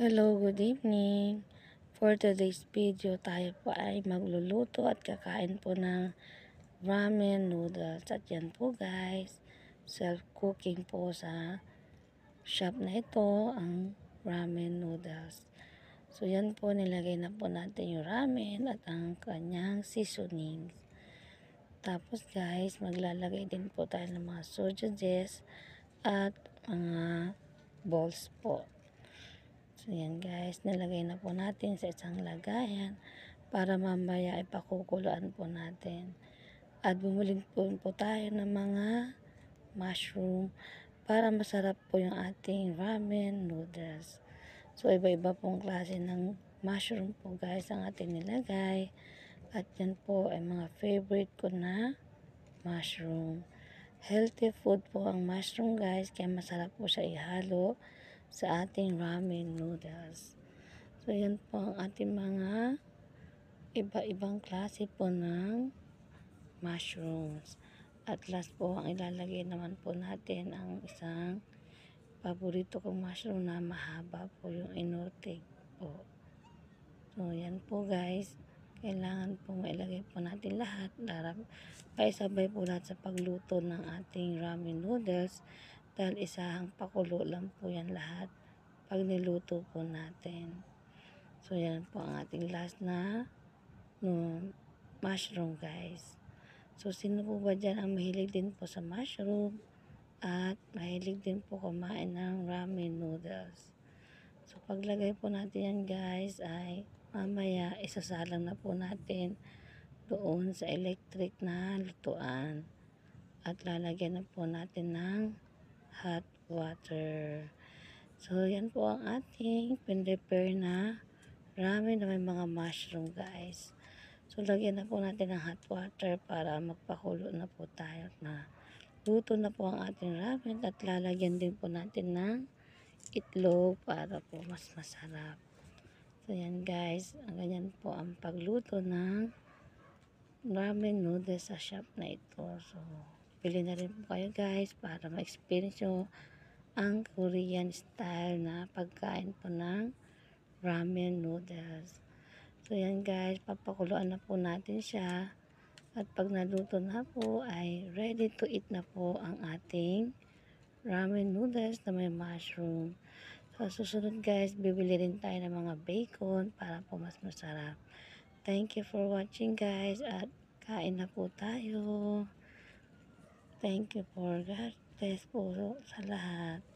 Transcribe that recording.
Hello, good evening. For today's video, tayo po ay magluluto at kakain po ng ramen noodles. At yan po guys, self-cooking po sa shop na ito, ang ramen noodles. So yan po, nilagay na po natin yung ramen at ang kanyang seasonings. Tapos guys, maglalagay din po tayo ng mga sausages at mga balls po. So yan guys, nilagay na po natin sa isang lagayan para mamaya ay pakukuluan po natin. At bumili po tayo ng mga mushroom para masarap po yung ating ramen noodles. So iba-iba pong klase ng mushroom po guys ang ating nilagay. At yan po ay mga favorite ko na mushroom. Healthy food po ang mushroom guys, kaya masarap po siya ihalo sa ating ramen noodles. So, yan po ang ating mga iba-ibang klase po ng mushrooms. At last po, ang ilalagay naman po natin ang isang paborito kong mushroom na mahaba po, yung inotig po. So, yan po guys. Kailangan po mailagay po natin lahat. Paisabay po lahat sa pagluto ng ating ramen noodles. Dahil isahang pakulo lang po yan lahat pag niluto po natin. So, yan po ang ating last na mushroom guys. So, sino po ba dyan ang mahilig din po sa mushroom at mahilig din po kumain ng ramen noodles. So, paglagay po natin yan guys ay mamaya isasalang na po natin doon sa electric na lutuan. At lalagyan na po natin ng hot water. So, yan po ang ating pin-prepare na ramen na may mga mushroom guys. So, lagyan na po natin ng hot water para magpakulo na po tayo na luto na po ang ating ramen at lalagyan din po natin ng itlog para po mas masarap. So, yan guys. Ganyan po ang pagluto ng ramen noodles sa shop na ito. So, pili na rin po kayo guys para ma-experience nyo ang Korean style na pagkain po ng ramen noodles. So, yan guys. Papakuluan na po natin siya. At pag naluto na po ay ready to eat na po ang ating ramen noodles na may mushroom. So, susunod guys, bibili rin tayo ng mga bacon para po mas masarap. Thank you for watching guys at kain na po tayo. Thank you for God bless po sa lahat.